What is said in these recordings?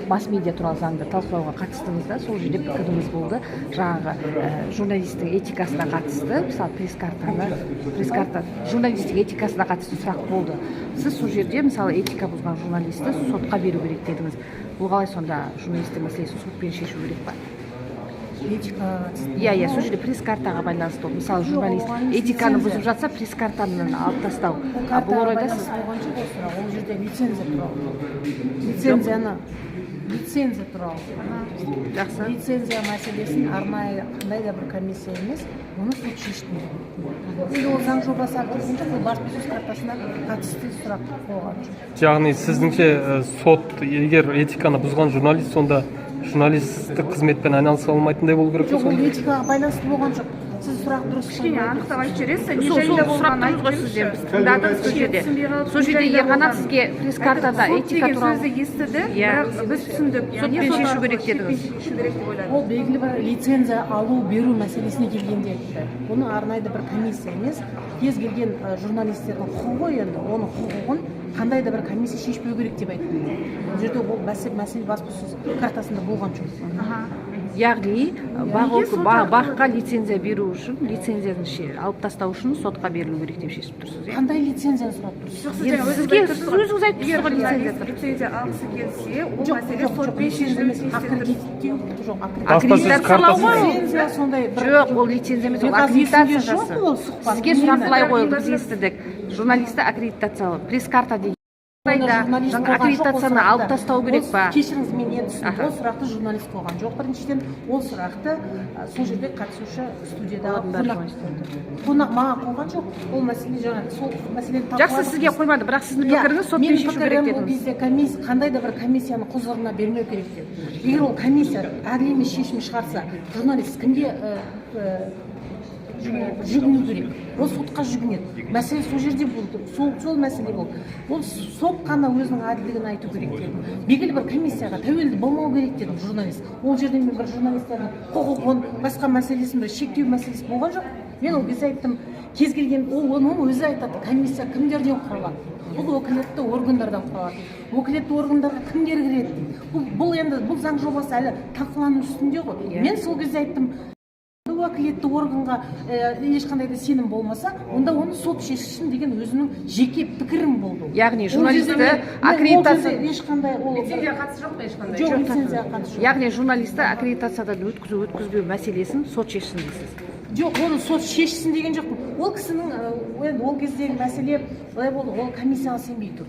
масс медиа туралы заңды талқылауға қатыстыңыз да, сол жерде пікіріңіз болды. Жаңағы журналистің этикасына қатысты, мысалы пресс-карта журналистік этикасына қатысты сұрақ болды. Сіз сол жерде мысалы этика бұзған журналисті сотқа беру керек дедіңіз. Бұл қалай сонда журналистің мәселесін сотпен шешу керек па? Этика. Иә, сол жерде пресс-картаға байланысты. Мысалы журналист этиканы бұзып жатса, пресс-картаны алып тастау. Бұл орайда сіз ол жерде лицензия туралы. Жақсы. Лицензия мәселесін арнайы қандай да бір комиссия емес, оны сот шешті. Енді ол заң жобасы актісінде бұл баспасөз картасына қатысты сұрақ қойған жоқ. Яғни сіздіңше сот егер этиканы бұзған журналист, сонда журналистік қызметпен айналыса алмайтындай болу керек. Жоқ, ол этикаға байланысты болған жоқ. Сіз сұрақ дұрыс анықтап айтып жібересіз. Сол сұрақтыңыз ғой сізден, біз тыңдадық сол жерде. Сол жерде ерғанат сізге пресс-картада этика туралы сөзді естіді, бірақ біз түсіндік. Сотпен шешу керек дедіңіз. Ол белгілі бір лицензия алу беру мәселесіне келгенде айтты. Оны арнайы бір комиссия емес, кез келген журналистердің құқығы, енді оның құқығын қандай да бір комиссия шешпеу керек деп айтты. Бұл жерде ол мәселе баспасөз картасында болған жоқ. Яғни баққа лицензия беру үшін, лицензияны алып тастау үшін сотқа берілу керек деп шешіп тұрсыз. Қандай лицензияны сұрап тұрсыз? Сізге өзіңіз айтып тұрсыз ғой лицензия алғысы келсе, ол мәселе сотпен шешілуі аккредитациялау ғой. Лицензия сондай Жоқ, ол лицензия емес, ол аккредитация жасы. Сізге сұрақ былай қойылды, біз естідік. Журналисті аккредитациялау, пресс-карта деген аккредитацияны алып тастау керек па? Кешіріңіз, мен енді түсіндім. Ол сұрақты журналист қойған жоқ. Біріншіден, ол сұрақты сол жерде қатысушы студиядағы қонақ маған қойған жоқ. Ол мәселе жаңағы сол мәселені талқылап. Жақсы, сізге қоймады, бірақ сіздің пікіріңіз сотпен шешу керек дедіңіз. Ол кезде қандай да бір комиссияның құзырына бермеу керек деді. Егер ол комиссия әділ емес шешім шығарса, журналист кімге жүгіну керек? Ол сотқа жүгінеді. Мәселе сол жерде болды. Сол мәселе болды. Ол сот қана өзінің әділдігін айту керек деді. Белгілі бір комиссияға тәуелді болмау керек деді журналист. Ол жерде мен бір журналистердің құқығын, басқа мәселесін бір шектеу мәселесі болған жоқ. Мен ол кезде айттым, кез келген оның өзі айтады, комиссия кімдерден құралады? Бұл өкілетті органдардан құралады. Өкілетті органдарға кімдер кіреді? Бұл заң жобасы әлі талқылану үстінде ғой. Мен сол кезде айттым, уәкілетті органға ешқандай да сенім болмаса, онда оны сот шешсін деген өзінің жеке пікірім болды. Яғни журналисті аккредитация ешқандай лицензия қатысы жоқ па ешқандай? Жоқ, лицензия қатысы жоқ. Яғни журналисті аккредитациядан өткізбеу мәселесін сот шешсін дейсіз. Жоқ, оны сот шешсін деген жоқ. Ол кісінің ол кездегі мәселе былай болды, ол комиссияға сенбей тұр.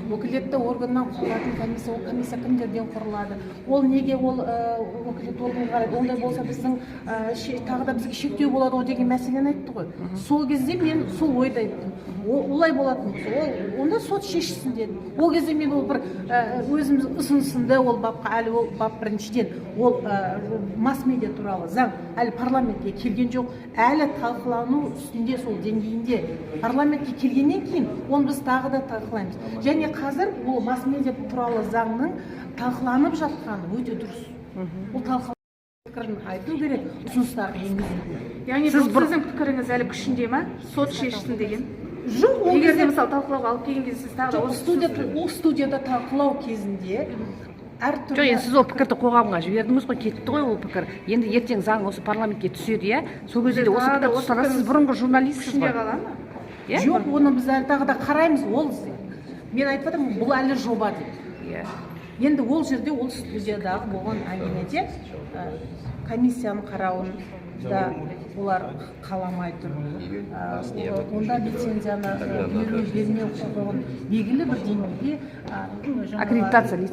Өкілетті органнан құрылатын комиссия, ол комиссия кімдерден құрылады? Ол неге ол өкілетті органға қарайды? Ондай болса біздің тағы да бізге шектеу болады ғой деген мәселені айтты ғой. Сол кезде мен сол ойды айттым. Олай болатын болса, онда сот шешсін дедім. Ол кезде мен ол бір өзіміз ұсынысында ол бапқа, әлі ол бап біріншіден, ол масс медиа туралы заң әлі парламентке келген жоқ, әлі талқылану үстінде сол деңгейінде. Парламентке келгеннен кейін оны біз тағы да талқылаймыз. Және қазір ол масс медиа туралы заңның талқыланып жатқаны өте дұрыс. Ол талқыланып пікірін айту керек, ұсыныстар енгізу. Яғни сіздің пікіріңіз әлі күшінде ма? Сот шешсін деген? Жоқ, егер де мысалы талқылауға алып келген кезде сіз тағы ол студияда талқылау кезінде Жоқ, енді сіз ол пікірді қоғамға жібердіңіз ғой, кетті ғой ол пікір. Енді ертең заң осы парламентке түседі, иә? Сол кезде де осы пікірді ұстанасыз, сіз бұрынғы журналистсіз ғой. Жоқ, оны біз әлі тағы да қараймыз. Мен айтып жатырмын, бұл әлі жоба дейді. Енді ол жерде ол студиядағы болған әңгімеде комиссияның қарауын да олар қаламай тұр. Онда лицензияны бермеу құқығын белгілі бір деңгейде аккредитация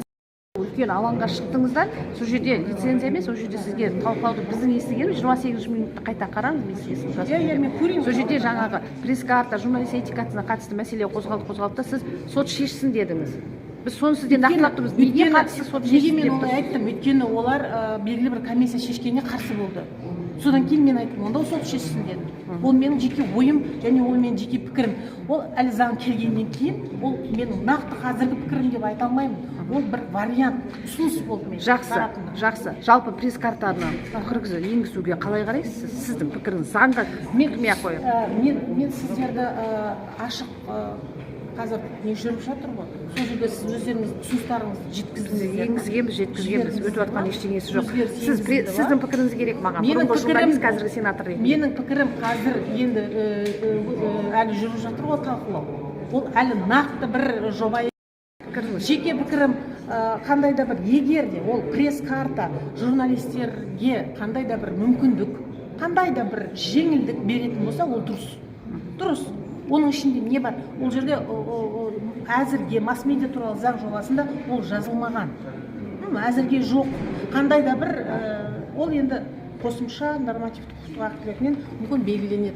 үлкен алаңға шықтыңыздар, сол жерде лицензия емес, сол жерде сізге талқылауды біздің естігеніміз 28 минутты қайта қараңыз, сол жерде жаңағы пресс-карта, журналист этикасына қатысты мәселе қозғалды да сіз сот шешсін дедіңіз. Біз соны сізден нақтылап тұрмыз. Неге қатысты сот шешсін деп тұрсыз? Мен айттым, өйткені олар белгілі бір комиссия шешкеніне қарсы болды. Содан кейін мен айттым, онда сот шешсін дедім. Ол менің жеке ойым және ол менің жеке пікірім. Ол әлі заң келгеннен кейін, ол менің нақты қазіргі пікірім деп айта алмаймын. Ол бір вариант, ұсыныс болды мен. Жақсы. Жалпы пресс-картаны енгізуге қалай қарайсыз? Сіздің пікіріңіз заңға кірмей ақ қойып. Мен сіздерді ашық қазір не жүріп жатыр ғой, сол жерде сіз өздеріңіз ұсыныстарыңызды жеткіздіңіздер. енгізгенбіз өтіп жатқан ештеңесі жоқ. Өзгеріс енгіздіңіз Сіздің пікіріңіз керек маған, Менің бұрынғы пікірім- журналист, қазіргі сенатор ретінде. Менің пікірім қазір енді әлі жүріп жатыр ғой талқылау. Ол әлі нақты бір жоба. Жеке пікірім қандай да бір, егер де ол пресс-карта журналистерге қандай да бір мүмкіндік, қандай да бір жеңілдік беретін болса, ол дұрыс. Дұрыс. Оның ішінде не бар? Ол жерде әзірге масс-медиа туралы заң жобасында ол жазылмаған. Әзірге жоқ. Қандай да бір ол енді қосымша нормативтік құқықтық актілермен мүмкін белгіленеді.